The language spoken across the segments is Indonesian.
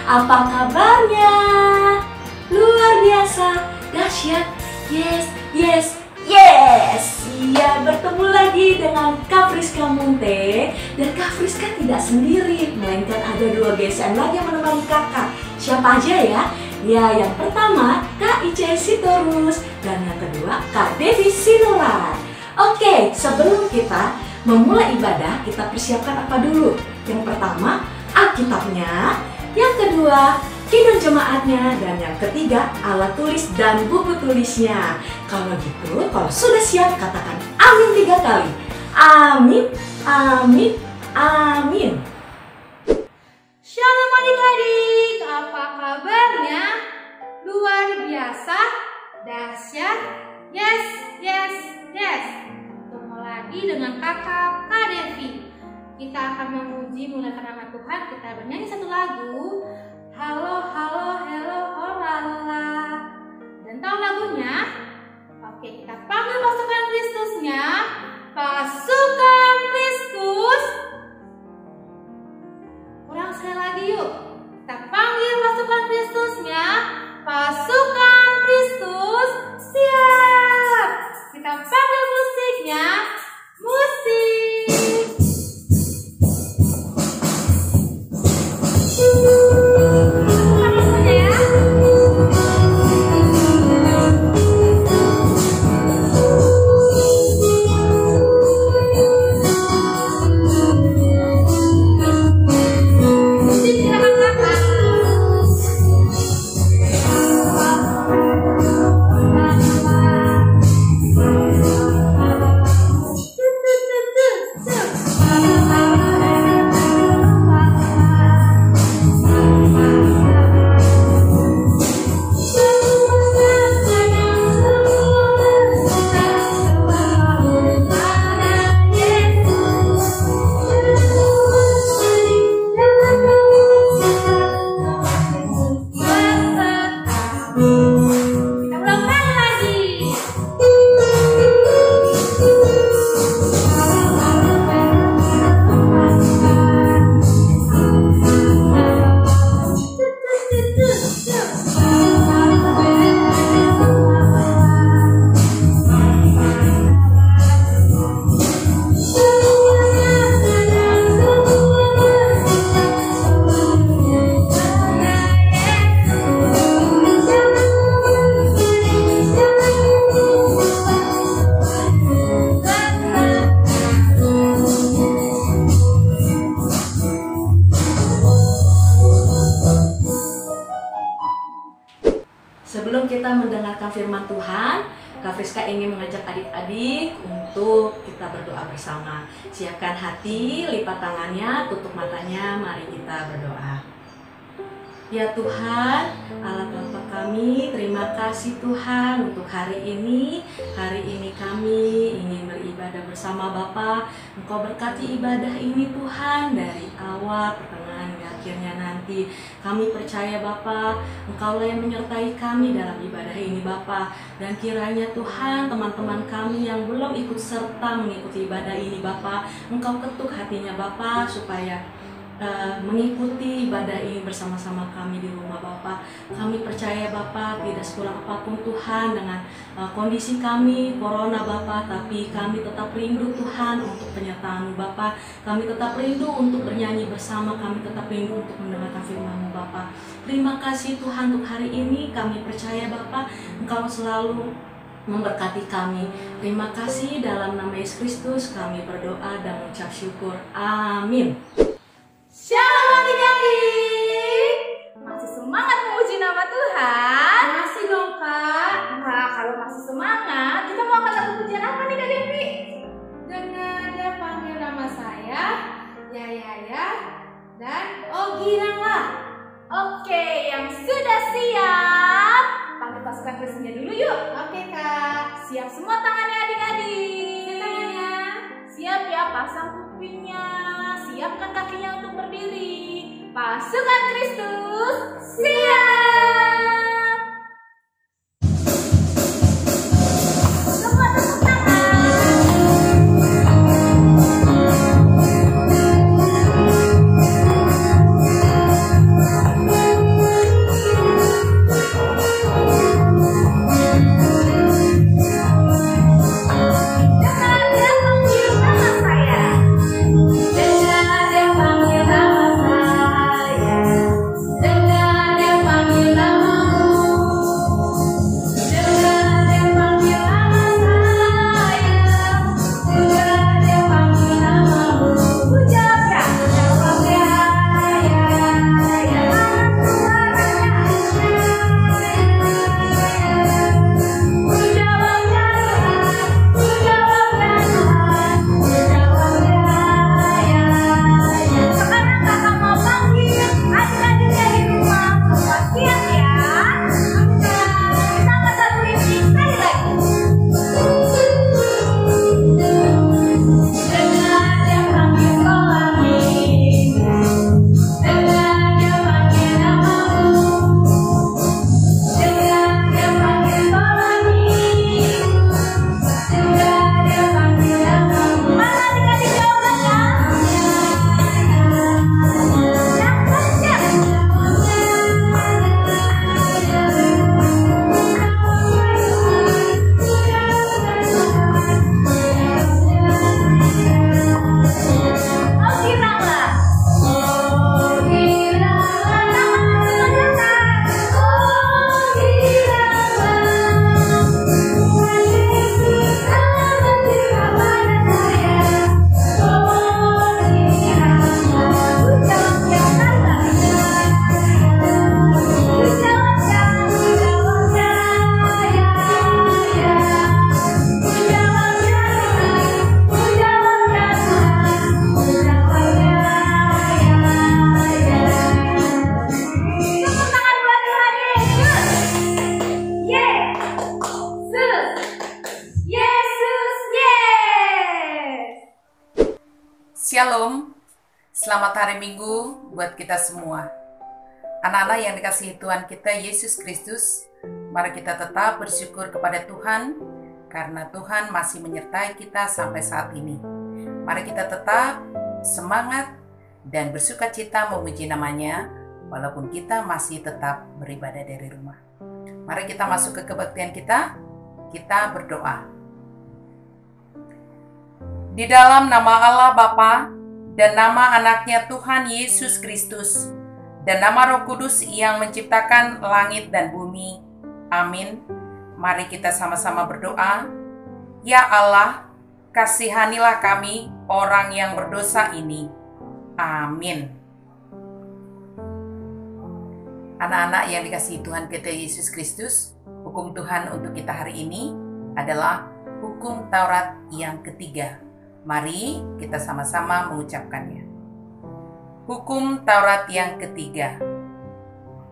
Apa kabarnya? Luar biasa, dahsyat, yes, yes, yes. Iya, bertemu lagi dengan Kak Friska Munte. Dan Kak Friska tidak sendiri, melainkan ada dua GSM lagi yang menemani kakak. Siapa aja ya? Ya, yang pertama Kak Ice Sitorus dan yang kedua Kak Devi Sinular. Oke, sebelum kita memulai ibadah, kita persiapkan apa dulu? Yang pertama, Alkitabnya. Yang kedua, kidung jemaatnya. Dan yang ketiga, alat tulis dan buku tulisnya. Kalau gitu, kalau sudah siap, katakan amin 3 kali. Amin, amin, amin. Shalom adik-adik, apa kabarnya? Luar biasa, dahsyat, yes, yes, yes. Ketemu lagi dengan kakak Kak Devi. Kita akan memuji menggunakan nama Tuhan. Kita bernyanyi satu lagu, halo, halo, hello, holala. Dan tahu lagunya? Oke, kita panggil pasukan Kristusnya. Pasukan Kristus. Kurang sekali lagi yuk. Kita panggil pasukan Kristusnya. Pasukan Kristus, siap. Kita panggil musiknya. Musik. Sebelum kita mendengarkan firman Tuhan, Kak Friska ingin mengajak adik-adik untuk kita berdoa bersama. Siapkan hati, lipat tangannya, tutup matanya, mari kita berdoa. Ya Tuhan, Allah Bapa kami, terima kasih Tuhan untuk hari ini. Hari ini kami ingin beribadah bersama Bapa. Engkau berkati ibadah ini Tuhan, dari awal, pertengahan, hingga akhirnya nanti. Kami percaya Bapa, Engkaulah yang menyertai kami dalam ibadah ini Bapa. Dan kiranya Tuhan, teman-teman kami yang belum ikut serta mengikuti ibadah ini Bapa, Engkau ketuk hatinya Bapa supaya mengikuti ibadah ini bersama-sama kami di rumah Bapa. Kami percaya Bapa tidak sekurang apapun Tuhan dengan kondisi kami corona Bapa, tapi kami tetap rindu Tuhan untuk penyertaan-Mu Bapa. Kami tetap rindu untuk bernyanyi bersama, kami tetap rindu untuk mendengarkan firman-Mu Bapa. Terima kasih Tuhan untuk hari ini. Kami percaya Bapa, Engkau selalu memberkati kami. Terima kasih, dalam nama Yesus Kristus kami berdoa dan mengucap syukur. Amin. Shalom adik-adik, masih semangat memuji nama Tuhan? Masih dong Kak. Nah, kalau masih semangat, kita mau angkat lagu pujian apa nih Kak Devi? Dengan dia panggil nama saya, ya, dan oh giranglah. Oke, yang sudah siap, panggil pasukan Kristusnya dulu yuk. Oke Kak, siap semua tangannya adik-adik. Tangannya siap ya, pasang kupingnya. Siapkan kakinya untuk berdiri. Pasukan Kristus, siap! Semua tepuk tangan. Shalom, selamat hari Minggu buat kita semua. Anak-anak yang dikasihi Tuhan kita Yesus Kristus, mari kita tetap bersyukur kepada Tuhan karena Tuhan masih menyertai kita sampai saat ini. Mari kita tetap semangat dan bersukacita memuji namanya walaupun kita masih tetap beribadah dari rumah. Mari kita masuk ke kebaktian kita berdoa. Di dalam nama Allah Bapa dan nama anaknya Tuhan Yesus Kristus dan nama Roh Kudus yang menciptakan langit dan bumi. Amin. Mari kita sama-sama berdoa. Ya Allah, kasihanilah kami orang yang berdosa ini. Amin. Anak-anak yang dikasihi Tuhan kita Yesus Kristus, hukum Tuhan untuk kita hari ini adalah hukum Taurat yang ketiga. Mari kita sama-sama mengucapkannya. Hukum Taurat yang ketiga.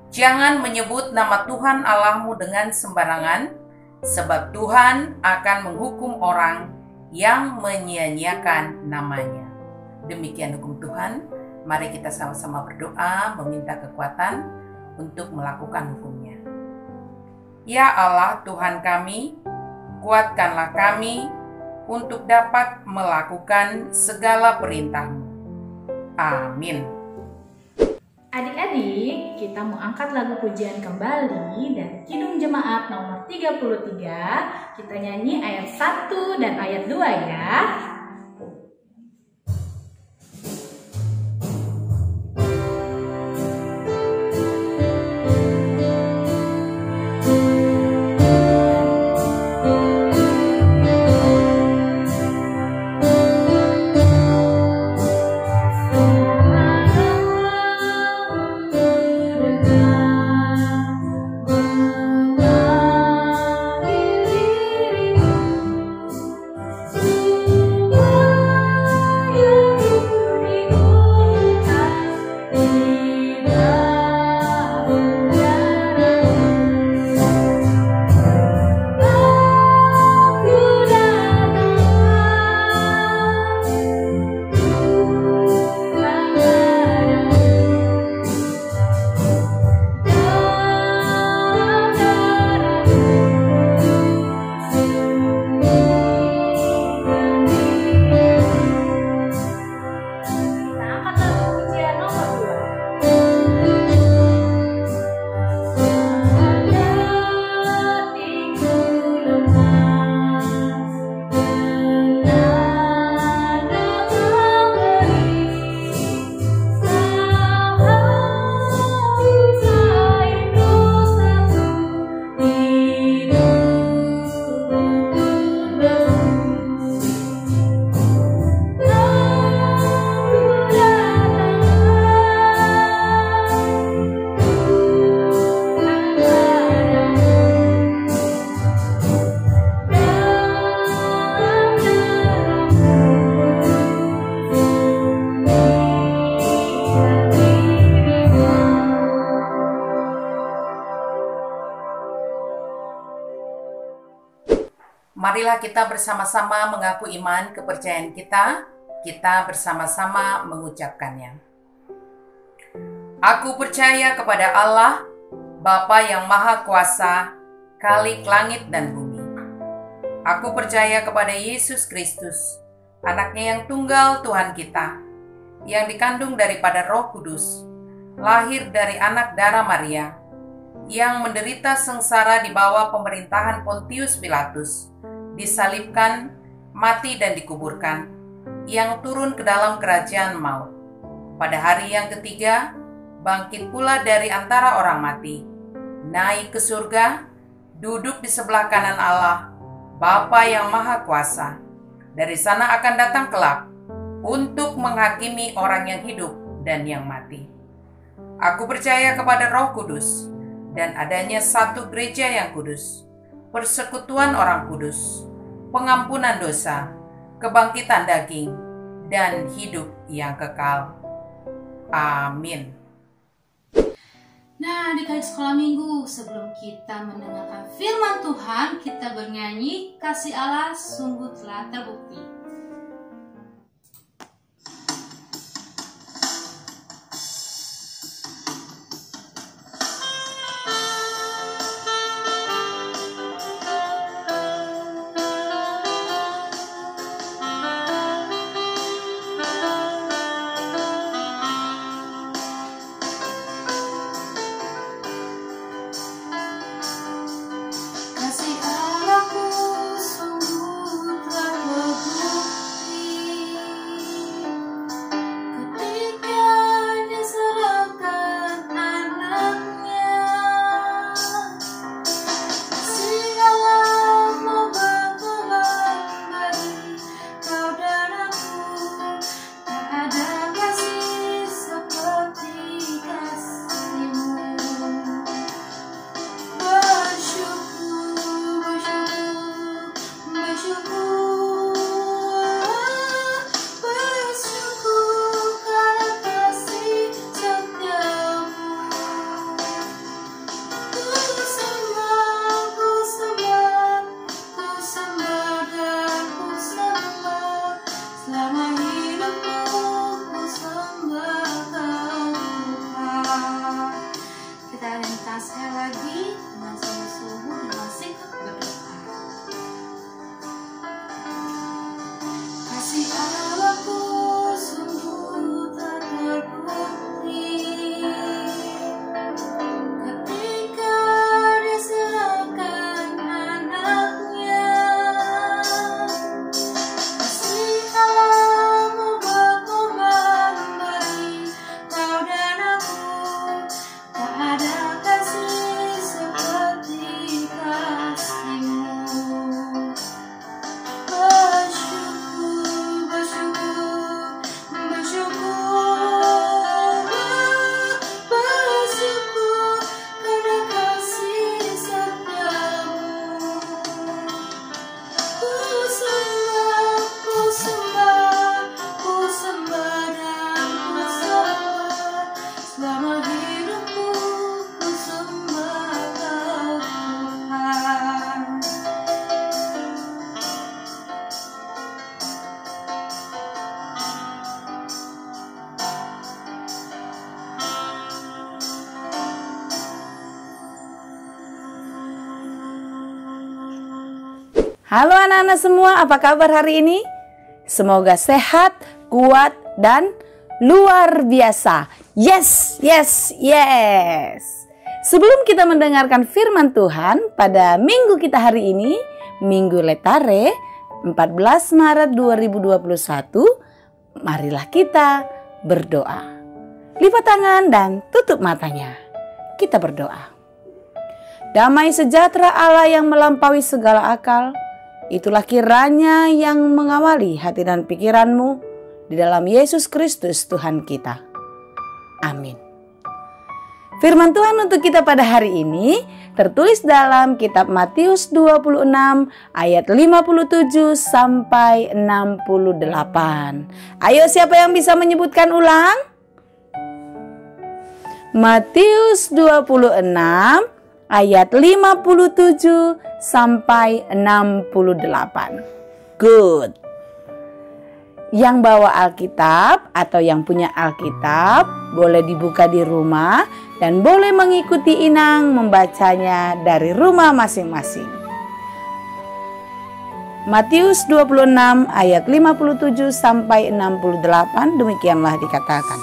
Jangan menyebut nama Tuhan Allahmu dengan sembarangan, sebab Tuhan akan menghukum orang yang menyia-nyiakan namanya. Demikian hukum Tuhan. Mari kita sama-sama berdoa, meminta kekuatan untuk melakukan hukumnya. Ya Allah Tuhan kami, kuatkanlah kami untuk dapat melakukan segala perintah-Mu. Amin. Adik-adik, kita mau angkat lagu pujian kembali dari Kidung Jemaat nomor 33. Kita nyanyi ayat 1 dan ayat 2 ya. Marilah kita bersama-sama mengaku iman kepercayaan kita bersama-sama mengucapkannya. Aku percaya kepada Allah, Bapa yang Maha Kuasa, Khalik langit dan bumi. Aku percaya kepada Yesus Kristus, anaknya yang tunggal Tuhan kita, yang dikandung daripada Roh Kudus, lahir dari anak darah Maria, yang menderita sengsara di bawah pemerintahan Pontius Pilatus, disalibkan, mati dan dikuburkan, yang turun ke dalam kerajaan maut. Pada hari yang ketiga, bangkit pula dari antara orang mati, naik ke surga, duduk di sebelah kanan Allah, Bapa yang Maha Kuasa. Dari sana akan datang kelak, untuk menghakimi orang yang hidup dan yang mati. Aku percaya kepada Roh Kudus, dan adanya satu gereja yang kudus, persekutuan orang kudus, pengampunan dosa, kebangkitan daging, dan hidup yang kekal. Amin. Nah, adik-adik sekolah minggu, sebelum kita mendengarkan firman Tuhan, kita bernyanyi, kasih Allah sungguh telah terbukti. Halo anak-anak semua, apa kabar hari ini? Semoga sehat, kuat, dan luar biasa. Yes, yes, yes. Sebelum kita mendengarkan firman Tuhan pada minggu kita hari ini, Minggu Letare, 14 Maret 2021, marilah kita berdoa. Lipat tangan dan tutup matanya. Kita berdoa. Damai sejahtera Allah yang melampaui segala akal, itulah kiranya yang mengawali hati dan pikiranmu di dalam Yesus Kristus Tuhan kita. Amin. Firman Tuhan untuk kita pada hari ini tertulis dalam kitab Matius 26 ayat 57 sampai 68. Ayo, siapa yang bisa menyebutkan ulang? Matius 26 ayat 57 sampai 68. Good. Yang bawa Alkitab atau yang punya Alkitab boleh dibuka di rumah dan boleh mengikuti Inang membacanya dari rumah masing-masing. Matius 26 ayat 57 sampai 68 demikianlah dikatakan.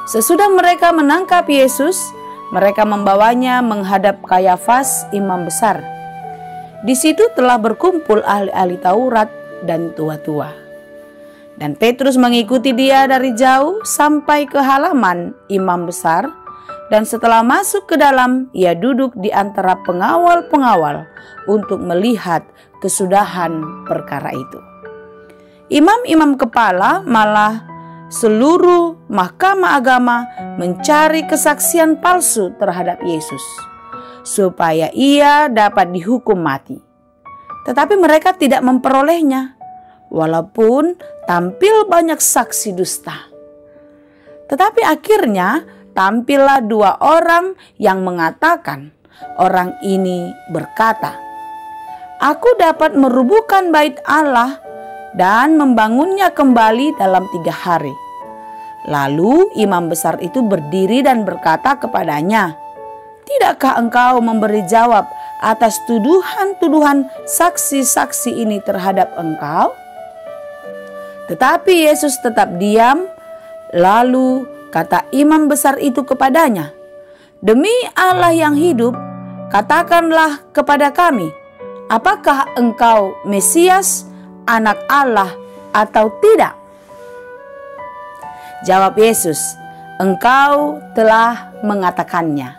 Sesudah mereka menangkap Yesus, mereka membawanya menghadap Kayafas, imam besar. Di situ telah berkumpul ahli-ahli Taurat dan tua-tua. Dan Petrus mengikuti dia dari jauh sampai ke halaman imam besar. Dan setelah masuk ke dalam, ia duduk di antara pengawal-pengawal untuk melihat kesudahan perkara itu. Imam-imam kepala malah seluruh mahkamah agama mencari kesaksian palsu terhadap Yesus, supaya ia dapat dihukum mati. Tetapi mereka tidak memperolehnya, walaupun tampil banyak saksi dusta. Tetapi akhirnya tampillah dua orang yang mengatakan, orang ini berkata, "Aku dapat merubuhkan bait Allah dan membangunnya kembali dalam 3 hari. Lalu imam besar itu berdiri dan berkata kepadanya, "Tidakkah engkau memberi jawab atas tuduhan-tuduhan saksi-saksi ini terhadap engkau?" Tetapi Yesus tetap diam. Lalu kata imam besar itu kepadanya, "Demi Allah yang hidup, katakanlah kepada kami, apakah engkau Mesias, Anak Allah atau tidak?" Jawab Yesus, "Engkau telah mengatakannya.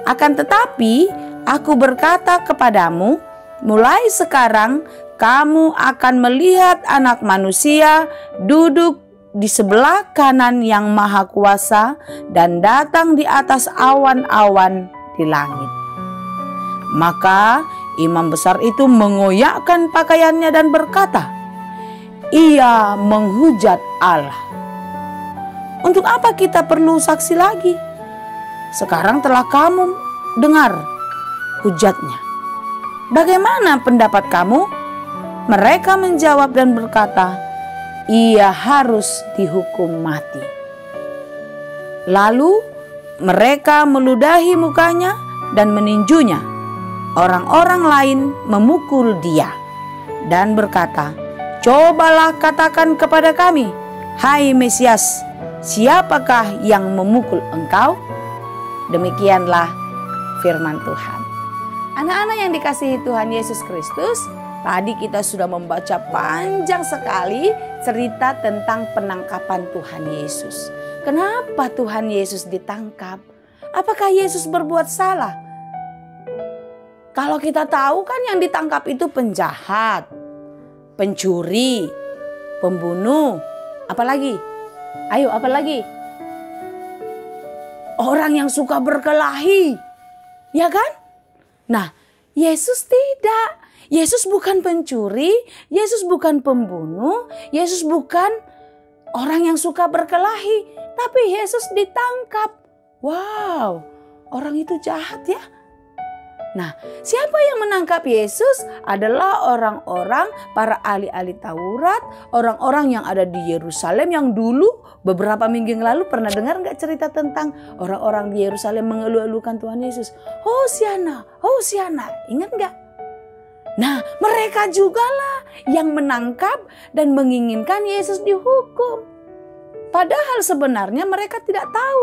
Akan tetapi aku berkata kepadamu, mulai sekarang kamu akan melihat Anak Manusia duduk di sebelah kanan Yang Maha Kuasa dan datang di atas awan-awan di langit." Maka imam besar itu mengoyakkan pakaiannya dan berkata, "Ia menghujat Allah. Untuk apa kita perlu saksi lagi? Sekarang telah kamu dengar hujatnya. Bagaimana pendapat kamu?" Mereka menjawab dan berkata, "Ia harus dihukum mati." Lalu mereka meludahi mukanya dan meninjunya. Orang-orang lain memukul dia dan berkata, "Cobalah katakan kepada kami, hai Mesias, siapakah yang memukul engkau?" Demikianlah firman Tuhan. Anak-anak yang dikasihi Tuhan Yesus Kristus, tadi kita sudah membaca panjang sekali cerita tentang penangkapan Tuhan Yesus. Kenapa Tuhan Yesus ditangkap? Apakah Yesus berbuat salah? Kalau kita tahu kan yang ditangkap itu penjahat, pencuri, pembunuh, apalagi? Ayo, apalagi? Orang yang suka berkelahi, ya kan? Nah, Yesus tidak. Yesus bukan pencuri, Yesus bukan pembunuh, Yesus bukan orang yang suka berkelahi, tapi Yesus ditangkap. Wow, orang itu jahat ya. Nah, siapa yang menangkap Yesus adalah orang-orang para ahli-ahli Taurat, orang-orang yang ada di Yerusalem yang dulu beberapa minggu yang lalu pernah dengar nggak cerita tentang orang-orang di Yerusalem mengeluh-elukan Tuhan Yesus. Hosiana, Hosiana, ingat nggak? Nah, mereka jugalah yang menangkap dan menginginkan Yesus dihukum. Padahal sebenarnya mereka tidak tahu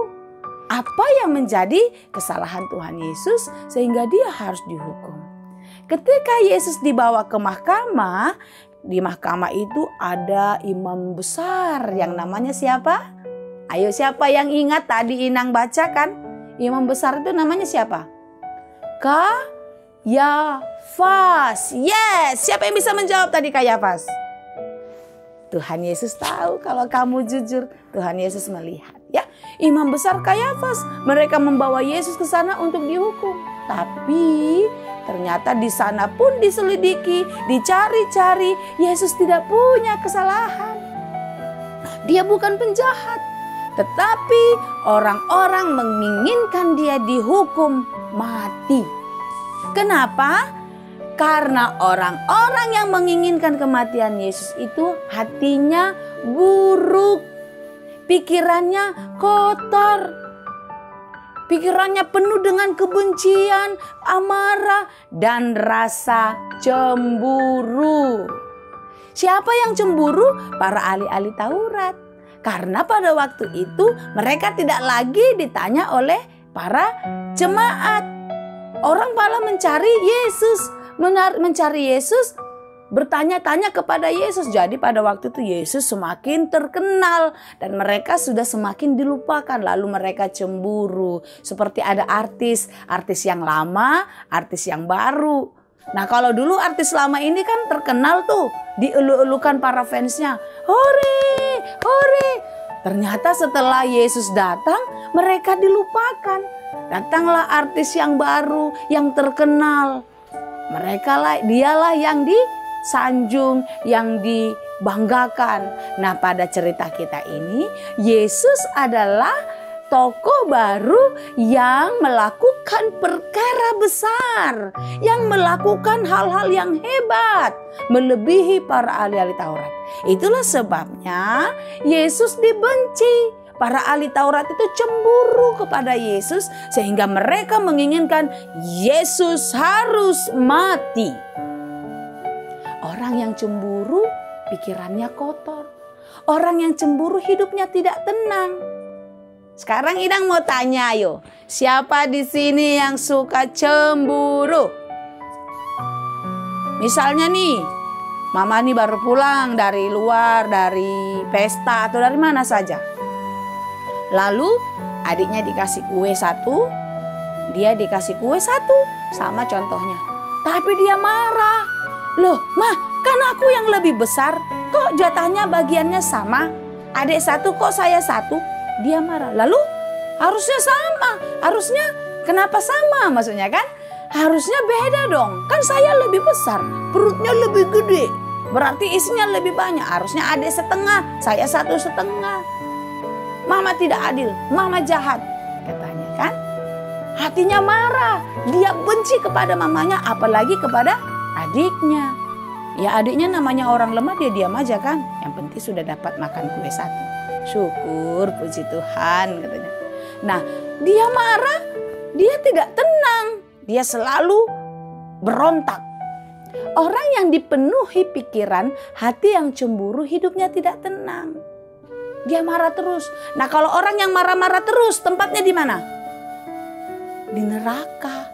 apa yang menjadi kesalahan Tuhan Yesus sehingga dia harus dihukum. Ketika Yesus dibawa ke mahkamah, di mahkamah itu ada imam besar yang namanya siapa? Ayo, siapa yang ingat tadi Inang bacakan? Imam besar itu namanya siapa? Kayafas. Yes, siapa yang bisa menjawab tadi Kayafas? Tuhan Yesus tahu kalau kamu jujur. Tuhan Yesus melihat, ya. Imam besar Kayafas, mereka membawa Yesus ke sana untuk dihukum. Tapi ternyata di sana pun diselidiki, dicari-cari, Yesus tidak punya kesalahan. Dia bukan penjahat, tetapi orang-orang menginginkan dia dihukum mati. Kenapa? Karena orang-orang yang menginginkan kematian Yesus itu hatinya buruk, pikirannya kotor, pikirannya penuh dengan kebencian, amarah, dan rasa cemburu. Siapa yang cemburu? Para ahli-ahli Taurat. Karena pada waktu itu mereka tidak lagi ditanya oleh para jemaat. Orang malah mencari Yesus, bertanya-tanya kepada Yesus. Jadi pada waktu itu Yesus semakin terkenal dan mereka sudah semakin dilupakan. Lalu mereka cemburu. Seperti ada artis yang lama, artis yang baru. Nah, kalau dulu artis lama ini kan terkenal tuh, dielu-elukan para fansnya. Hore, hore. Ternyata setelah Yesus datang, mereka dilupakan. Datanglah artis yang baru, yang terkenal. Dialah yang disanjung, yang dibanggakan. Nah, pada cerita kita ini, Yesus adalah tokoh baru yang melakukan perkara besar, yang melakukan hal-hal yang hebat, melebihi para ahli-ahli Taurat. Itulah sebabnya Yesus dibenci. Para ahli Taurat itu cemburu kepada Yesus sehingga mereka menginginkan Yesus harus mati. Orang yang cemburu pikirannya kotor. Orang yang cemburu hidupnya tidak tenang. Sekarang Inang mau tanya, ayo, siapa di sini yang suka cemburu? Misalnya nih, Mama nih baru pulang dari luar, dari pesta atau dari mana saja. Lalu adiknya dikasih kue satu, dia dikasih kue satu, sama contohnya. Tapi dia marah. Loh, Mah, kan aku yang lebih besar, kok jatahnya bagiannya sama? Adik satu kok saya satu? Dia marah. Lalu harusnya sama. Harusnya kenapa sama maksudnya kan? Harusnya beda dong. Kan saya lebih besar, perutnya lebih gede. Berarti isinya lebih banyak. Harusnya adik setengah, saya 1,5. Mama tidak adil, Mama jahat, katanya kan. Hatinya marah, dia benci kepada mamanya, apalagi kepada adiknya. Ya adiknya namanya orang lemah, dia diam aja kan. Yang penting sudah dapat makan kue satu. Syukur, puji Tuhan, katanya. Nah, dia marah, dia tidak tenang, dia selalu berontak. Orang yang dipenuhi pikiran, hati yang cemburu, hidupnya tidak tenang. Dia marah terus. Nah, kalau orang yang marah-marah terus, tempatnya di mana? Di neraka.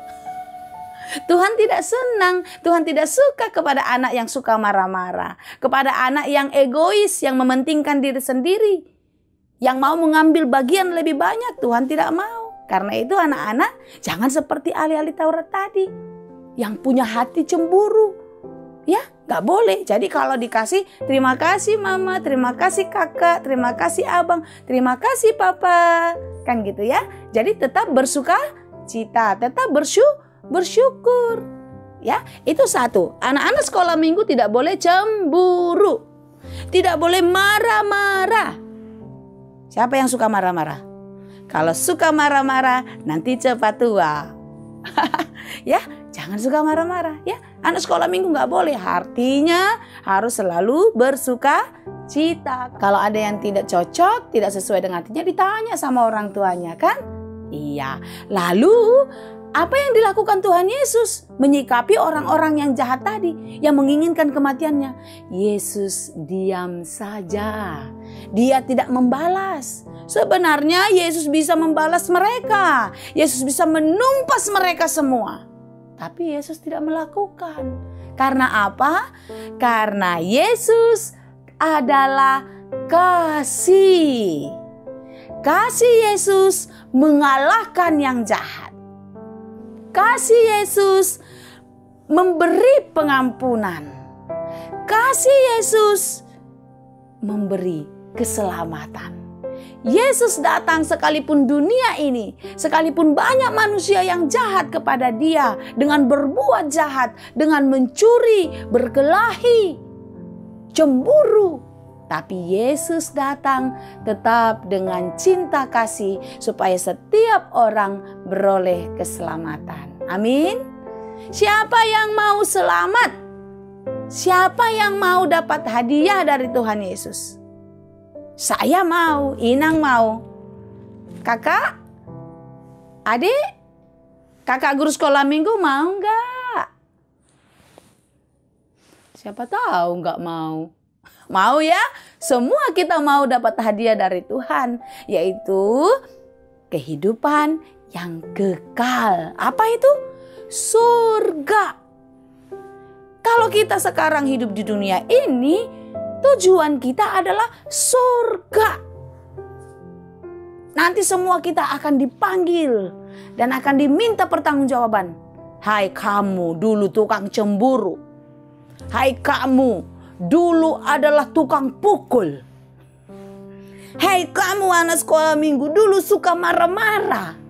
Tuhan tidak senang. Tuhan tidak suka kepada anak yang suka marah-marah. Kepada anak yang egois, yang mementingkan diri sendiri. Yang mau mengambil bagian lebih banyak, Tuhan tidak mau. Karena itu anak-anak jangan seperti ahli-ahli Taurat tadi. Yang punya hati cemburu. Ya, gak boleh. Jadi kalau dikasih, terima kasih Mama, terima kasih Kakak, terima kasih Abang, terima kasih Papa. Kan gitu ya. Jadi tetap bersuka cita, tetap bersyukur. Ya, itu satu. Anak-anak sekolah minggu tidak boleh cemburu. Tidak boleh marah-marah. Siapa yang suka marah-marah? Kalau suka marah-marah, nanti cepat tua. Ya, jangan suka marah-marah ya. Anak sekolah minggu nggak boleh. Artinya harus selalu bersuka cita. Kalau ada yang tidak cocok, tidak sesuai dengan hatinya, ditanya sama orang tuanya kan? Iya. Lalu Apa yang dilakukan Tuhan Yesus menyikapi orang-orang yang jahat tadi, yang menginginkan kematiannya? Yesus diam saja. Dia tidak membalas. Sebenarnya Yesus bisa membalas mereka. Yesus bisa menumpas mereka semua. Tapi Yesus tidak melakukan. Karena apa? Karena Yesus adalah kasih. Kasih Yesus mengalahkan yang jahat. Kasih Yesus memberi pengampunan. Kasih Yesus memberi keselamatan. Yesus datang sekalipun dunia ini, sekalipun banyak manusia yang jahat kepada Dia dengan berbuat jahat, dengan mencuri, berkelahi, cemburu. Tapi Yesus datang tetap dengan cinta kasih supaya setiap orang beroleh keselamatan. Amin. Siapa yang mau selamat? Siapa yang mau dapat hadiah dari Tuhan Yesus? Saya mau, Inang mau. Kakak? Adik? Kakak guru sekolah minggu mau enggak? Siapa tahu enggak mau. Mau ya? Semua kita mau dapat hadiah dari Tuhan, yaitu kehidupan yang kekal. Apa itu? Surga. Kalau kita sekarang hidup di dunia ini, tujuan kita adalah surga. Nanti semua kita akan dipanggil dan akan diminta pertanggungjawaban. Hai kamu dulu tukang cemburu. Hai kamu dulu adalah tukang pukul. Hei kamu anak sekolah minggu dulu suka marah-marah.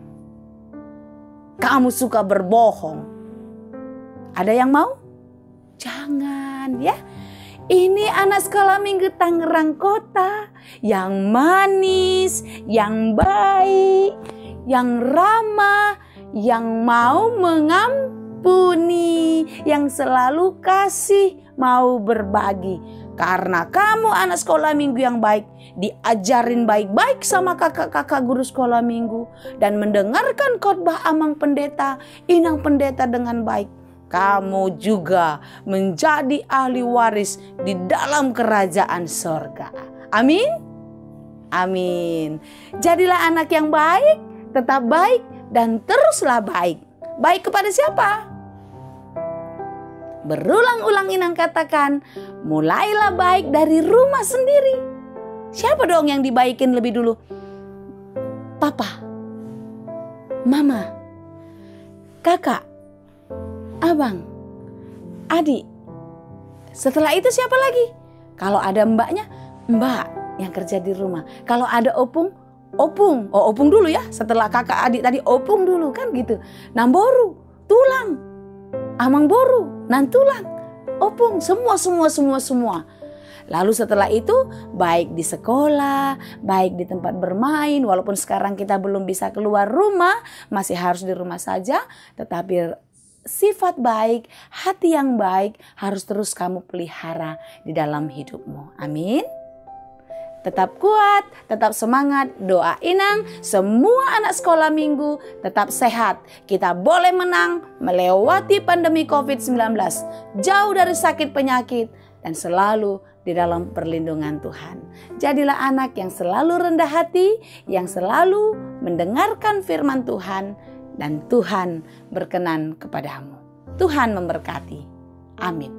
Kamu suka berbohong. Ada yang mau? Jangan ya. Ini anak sekolah minggu Tangerang Kota yang manis, yang baik, yang ramah, yang mau mengampuni, yang selalu kasih, mau berbagi. Karena kamu anak sekolah minggu yang baik, diajarin baik-baik sama kakak-kakak guru sekolah minggu, dan mendengarkan khotbah Amang Pendeta, Inang Pendeta dengan baik, kamu juga menjadi ahli waris di dalam kerajaan sorga. Amin? Amin. Jadilah anak yang baik, tetap baik, dan teruslah baik. Baik kepada siapa? Berulang-ulang Inang katakan, mulailah baik dari rumah sendiri. Siapa dong yang dibaikin lebih dulu? Papa, Mama, Kakak, Abang, Adik. Setelah itu siapa lagi? Kalau ada mbaknya, mbak yang kerja di rumah. Kalau ada opung, opung. Oh, opung dulu ya. Setelah kakak adik tadi opung dulu kan gitu. Namboru, tulang. Amang boru, nantulang, opung, semua. Lalu setelah itu baik di sekolah, baik di tempat bermain, walaupun sekarang kita belum bisa keluar rumah, masih harus di rumah saja, tetapi sifat baik, hati yang baik harus terus kamu pelihara di dalam hidupmu. Amin. Tetap kuat, tetap semangat, doa Inang, semua anak sekolah minggu tetap sehat. Kita boleh menang melewati pandemi COVID-19, jauh dari sakit penyakit, dan selalu di dalam perlindungan Tuhan. Jadilah anak yang selalu rendah hati, yang selalu mendengarkan firman Tuhan, dan Tuhan berkenan kepadamu. Tuhan memberkati. Amin.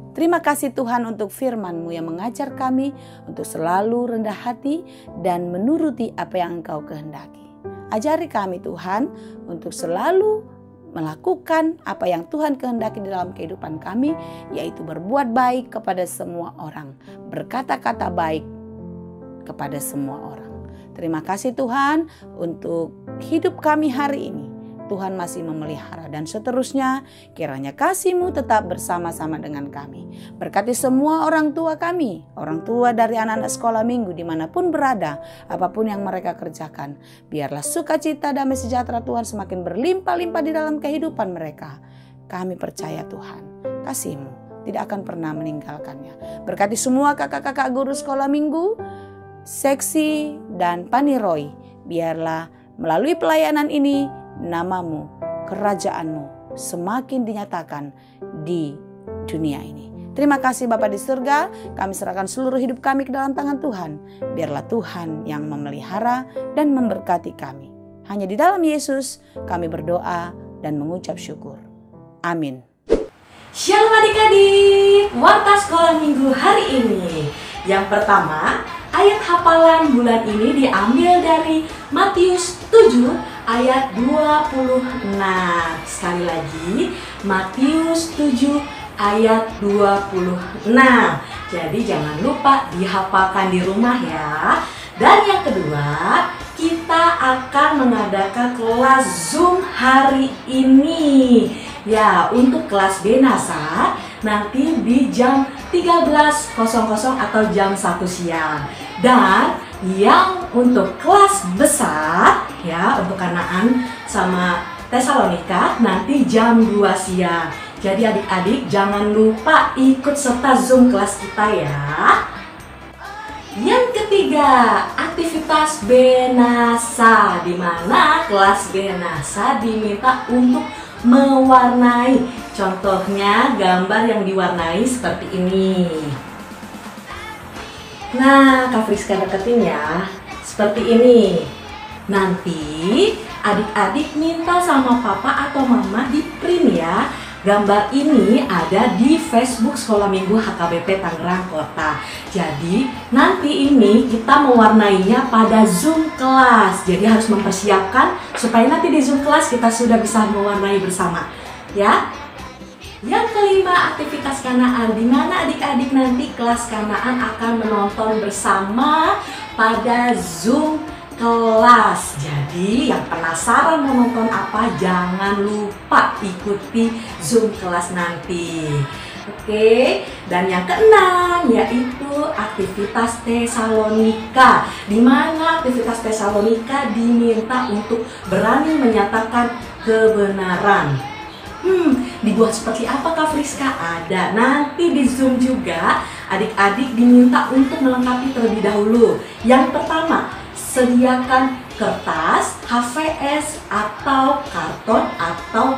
Terima kasih Tuhan untuk firman-Mu yang mengajar kami untuk selalu rendah hati dan menuruti apa yang Engkau kehendaki. Ajari kami Tuhan untuk selalu melakukan apa yang Tuhan kehendaki di dalam kehidupan kami, yaitu berbuat baik kepada semua orang, berkata-kata baik kepada semua orang. Terima kasih Tuhan untuk hidup kami hari ini. Tuhan masih memelihara, dan seterusnya kiranya kasih-Mu tetap bersama-sama dengan kami. Berkati semua orang tua kami, orang tua dari anak-anak sekolah minggu dimanapun berada, apapun yang mereka kerjakan. Biarlah sukacita damai sejahtera Tuhan semakin berlimpah-limpah di dalam kehidupan mereka. Kami percaya Tuhan, kasih-Mu tidak akan pernah meninggalkannya. Berkati semua kakak-kakak guru sekolah minggu, seksi dan paniroy. Biarlah melalui pelayanan ini nama-Mu kerajaan-Mu semakin dinyatakan di dunia ini. Terima kasih Bapa di surga, kami serahkan seluruh hidup kami ke dalam tangan Tuhan. Biarlah Tuhan yang memelihara dan memberkati kami. Hanya di dalam Yesus kami berdoa dan mengucap syukur. Amin. Shalom adik-adik, warta sekolah minggu hari ini. Yang pertama, ayat hafalan bulan ini diambil dari Matius 7 ayat 26. Sekali lagi, Matius 7 ayat 26. Jadi jangan lupa dihafalkan di rumah ya. Dan yang kedua, kita akan mengadakan kelas Zoom hari ini. Ya, untuk kelas Benasa nanti di jam 13.00 atau jam 1 siang. Dan yang untuk kelas besar ya, untuk Kanaan sama Tesalonika nanti jam 2 siang. Jadi adik-adik jangan lupa ikut serta Zoom kelas kita ya. Yang ketiga, aktivitas Benasa, di mana kelas Benasa diminta untuk mewarnai. Contohnya gambar yang diwarnai seperti ini. Nah, Kak Friska deketin ya, seperti ini. Nanti adik-adik minta sama papa atau mama di print ya. Gambar ini ada di Facebook Sekolah Minggu HKBP Tangerang Kota. Jadi nanti ini kita mewarnainya pada Zoom kelas. Jadi harus mempersiapkan supaya nanti di Zoom kelas kita sudah bisa mewarnai bersama. Ya. Yang kelima, aktivitas Kanaan, di mana adik-adik nanti kelas Kanaan akan menonton bersama pada Zoom kelas. Jadi yang penasaran mau nonton apa, jangan lupa ikuti Zoom kelas nanti. Oke, dan yang keenam yaitu aktivitas Tesalonika, di mana aktivitas Tesalonika diminta untuk berani menyatakan kebenaran. Dibuat seperti apa Kak Friska? Ada nanti di Zoom juga. Adik-adik diminta untuk melengkapi terlebih dahulu. Yang pertama, sediakan kertas, HVS, atau karton, atau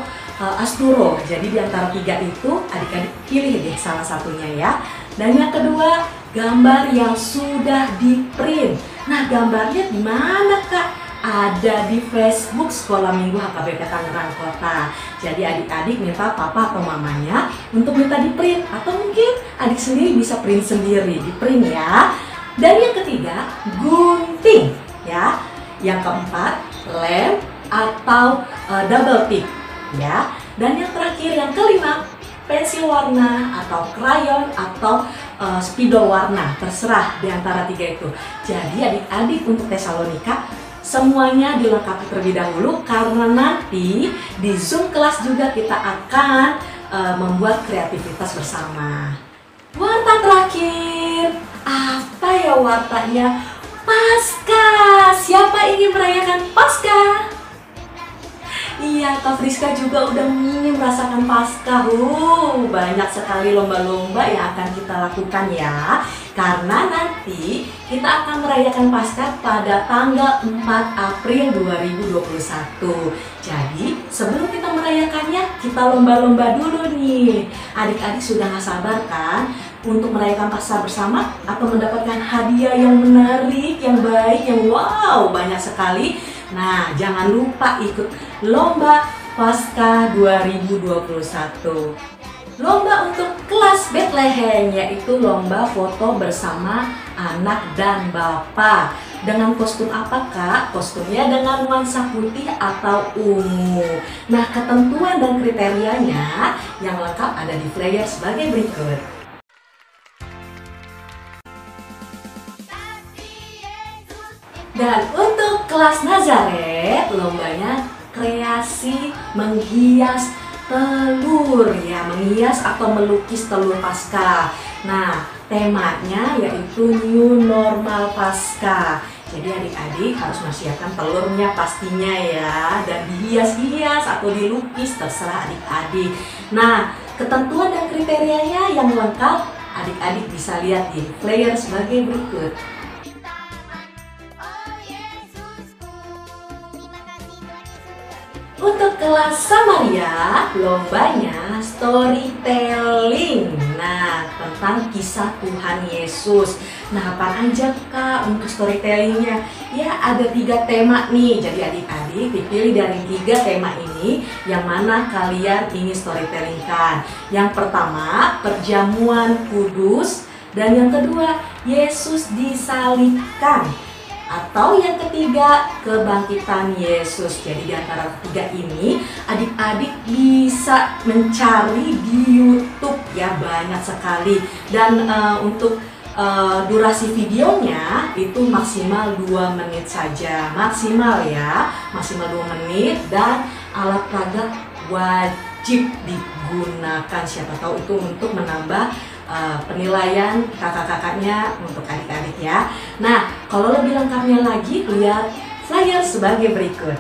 asturo. Jadi di antara tiga itu adik-adik pilih deh salah satunya ya. Dan yang kedua, gambar yang sudah di print. Nah, gambarnya di mana Kak? Ada di Facebook Sekolah Minggu HKBP Tangerang Kota. Jadi adik-adik minta papa atau mamanya untuk minta di print, atau mungkin adik sendiri bisa print sendiri, di print ya. Dan yang ketiga, gunting ya. Yang keempat, lem atau double tip ya. Dan yang terakhir, yang kelima, pensil warna atau krayon atau spidol warna, terserah di antara tiga itu. Jadi adik-adik untuk Tesalonika semuanya dilengkapi terlebih dahulu, karena nanti di Zoom kelas juga kita akan membuat kreativitas bersama. Warta terakhir, apa ya wartanya? Paskah. Siapa ingin merayakan Paskah? Iya, Kak Friska juga udah ingin merasakan Paskah. Banyak sekali lomba-lomba yang akan kita lakukan ya. Karena nanti kita akan merayakan Paskah pada tanggal 4 April 2021. Jadi sebelum kita merayakannya, kita lomba-lomba dulu nih. Adik-adik sudah gak sabar kan untuk merayakan Paskah bersama atau mendapatkan hadiah yang menarik, yang baik, yang wow, banyak sekali. Nah, jangan lupa ikut lomba Paskah 2021. Lomba untuk kelas Bethlehem, yaitu lomba foto bersama anak dan bapak. Dengan kostum apa Kak? Kostumnya dengan nuansa putih atau ungu. Nah, ketentuan dan kriterianya yang lengkap ada di flyer sebagai berikut. Dan untuk kelas Nazaret, lombanya kreasi menghias telur ya, menghias atau melukis telur Paskah. Nah, temanya yaitu New Normal Paskah. Jadi adik-adik harus mempersiapkan telurnya pastinya ya, dan dihias-hias atau dilukis, terserah adik-adik. Nah, ketentuan dan kriterianya yang lengkap adik-adik bisa lihat di flyer sebagai berikut. Untuk kelas Samaria, lombanya storytelling. Nah, tentang kisah Tuhan Yesus. Nah, apa aja Kak untuk storytellingnya? Ya, ada 3 tema nih. Jadi adik-adik dipilih dari 3 tema ini yang mana kalian ingin storytellingkan. Yang pertama, perjamuan kudus. Dan yang kedua, Yesus disalibkan. Atau yang ketiga, kebangkitan Yesus. Jadi di antara 3 ini, adik-adik bisa mencari di YouTube ya, banyak sekali. Dan untuk durasi videonya itu maksimal 2 menit saja. Maksimal ya, maksimal 2 menit. Dan alat peraga wajib digunakan. Siapa tahu itu untuk menambah penilaian kakak-kakaknya untuk adik-adik ya. Nah, kalau lebih lengkapnya lagi, lihat flyer sebagai berikut.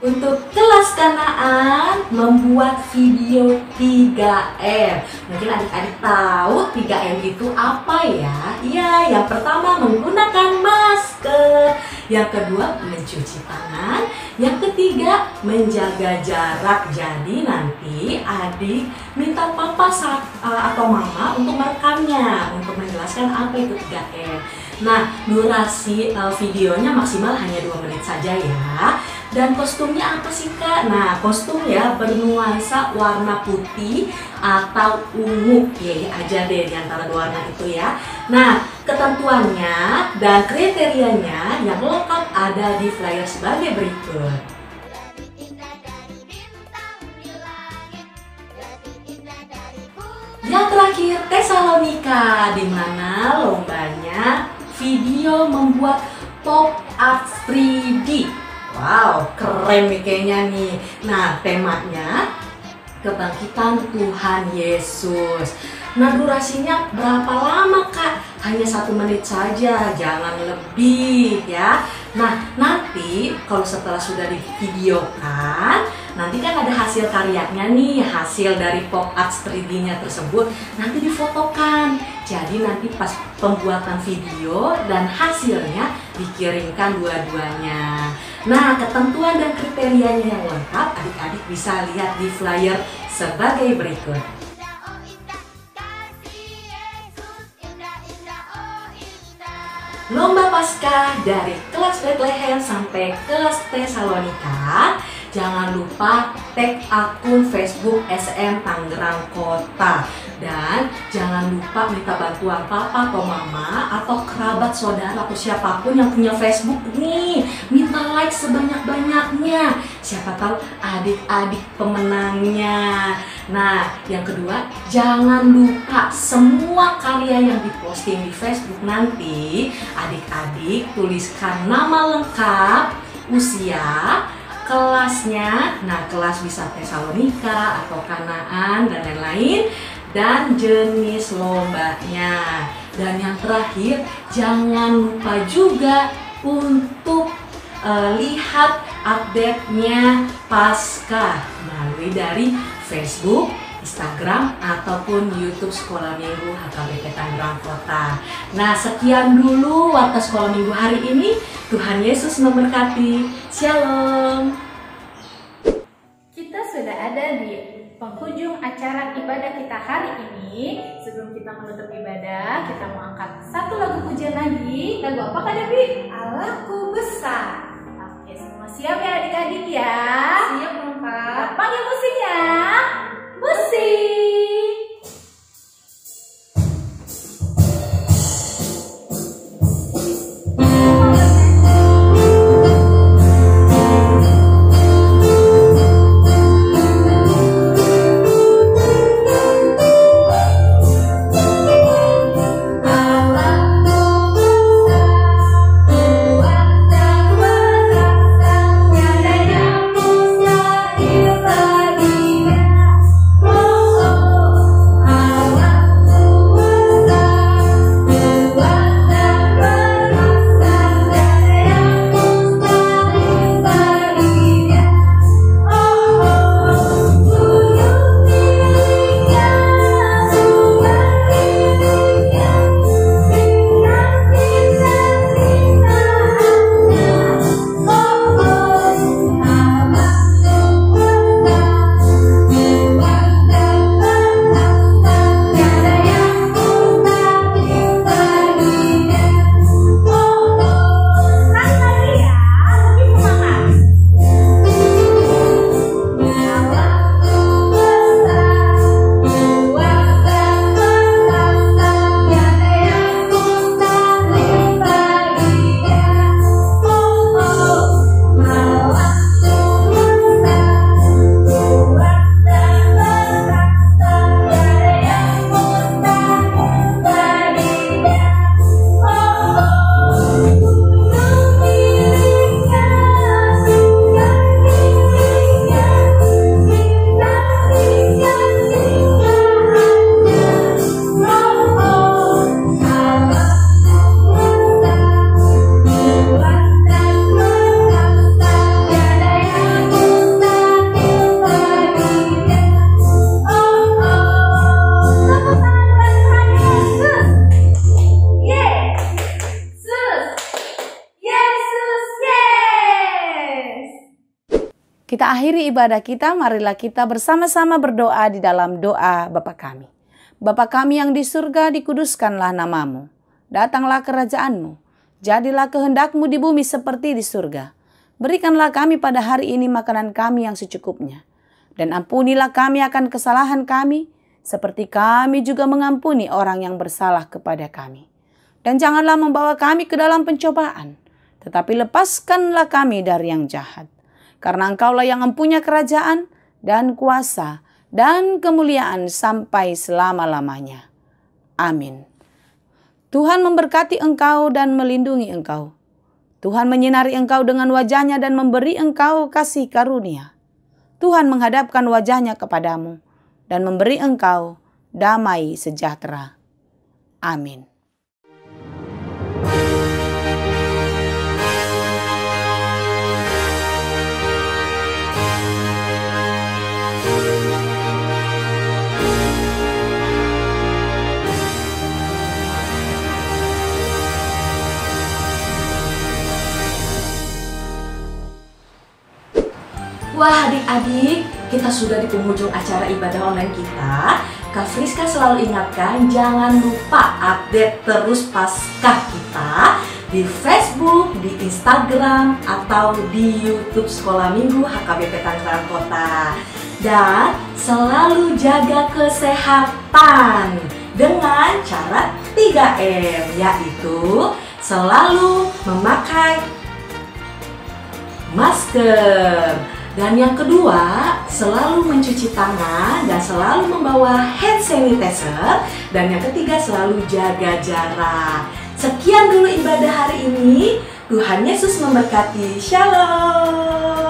Untuk kelas Kanaan, membuat video 3M. Mungkin adik-adik tahu 3M itu apa ya? Iya, yang pertama menggunakan masker. Yang kedua mencuci tangan. Yang ketiga menjaga jarak. Jadi nanti adik minta papa atau mama untuk merekamnya, untuk menjelaskan apa itu 3M. Nah, durasi videonya maksimal hanya 2 menit saja ya. Dan kostumnya apa sih Kak? Nah, kostum ya bernuansa warna putih atau ungu. Ya aja deh di antara 2 warna itu ya. Nah, ketentuannya dan kriterianya yang lengkap ada di flyer sebagai berikut. Yang terakhir, Tesalonika, di mana lombanya video membuat pop art 3D. Wow, keren nih kayaknya nih. Nah, temanya kebangkitan Tuhan Yesus. Nah, durasinya berapa lama Kak? Hanya 1 menit saja, jangan lebih ya. Nah, nanti kalau setelah sudah divideokan, nanti kan ada hasil karyanya nih, hasil dari pop art 3D-nya tersebut nanti difotokan. Jadi nanti pas pembuatan video dan hasilnya dikirimkan dua-duanya. Nah, ketentuan dan kriterianya yang lengkap adik-adik bisa lihat di flyer sebagai berikut. Lomba Paskah dari kelas Bethlehem sampai kelas Tesalonika. Jangan lupa tag akun Facebook SM Tangerang Kota. Dan jangan lupa minta bantuan papa atau mama atau kerabat saudara atau siapapun yang punya Facebook nih. Minta like sebanyak-banyaknya. Siapa tahu adik-adik pemenangnya. Nah, yang kedua, jangan lupa semua karya yang diposting di Facebook nanti adik-adik tuliskan nama lengkap, usia, kelasnya. Nah, kelas bisa Tesalonika atau Kanaan dan lain-lain, dan jenis lombanya. Dan yang terakhir, jangan lupa juga untuk lihat update-nya Paskah melalui dari Facebook, Instagram, ataupun YouTube Sekolah Minggu HKBP Tangerang Kota. Nah, sekian dulu Warta Sekolah Minggu hari ini. Tuhan Yesus memberkati. Shalom. Kita sudah ada di penghujung acara ibadah kita hari ini. Sebelum kita menutup ibadah, kita mau angkat 1 lagu pujian lagi. Lagu apa Kak Devi? Allahku Besar. Oke, semua siap ya adik-adik ya? Siap dong Kak. Kita panggil musiknya. Musik. Oh kita akhiri ibadah kita, marilah kita bersama-sama berdoa di dalam doa Bapa kami. Bapa kami yang di surga, dikuduskanlah namamu. Datanglah kerajaan-Mu. Jadilah kehendak-Mu di bumi seperti di surga. Berikanlah kami pada hari ini makanan kami yang secukupnya. Dan ampunilah kami akan kesalahan kami, seperti kami juga mengampuni orang yang bersalah kepada kami. Dan janganlah membawa kami ke dalam pencobaan, tetapi lepaskanlah kami dari yang jahat. Karena Engkaulah yang mempunyai kerajaan dan kuasa dan kemuliaan sampai selama-lamanya. Amin. Tuhan memberkati engkau dan melindungi engkau. Tuhan menyinari engkau dengan wajah-Nya dan memberi engkau kasih karunia. Tuhan menghadapkan wajah-Nya kepadamu dan memberi engkau damai sejahtera. Amin. Wah adik-adik, kita sudah di penghujung acara ibadah online kita. Kak Friska selalu ingatkan, jangan lupa update terus Paskah kita di Facebook, di Instagram, atau di YouTube Sekolah Minggu HKBP Tangerang Kota. Dan selalu jaga kesehatan dengan cara 3M, yaitu selalu memakai masker. Dan yang kedua, selalu mencuci tangan dan selalu membawa hand sanitizer. Dan yang ketiga, selalu jaga jarak. Sekian dulu ibadah hari ini. Tuhan Yesus memberkati. Shalom.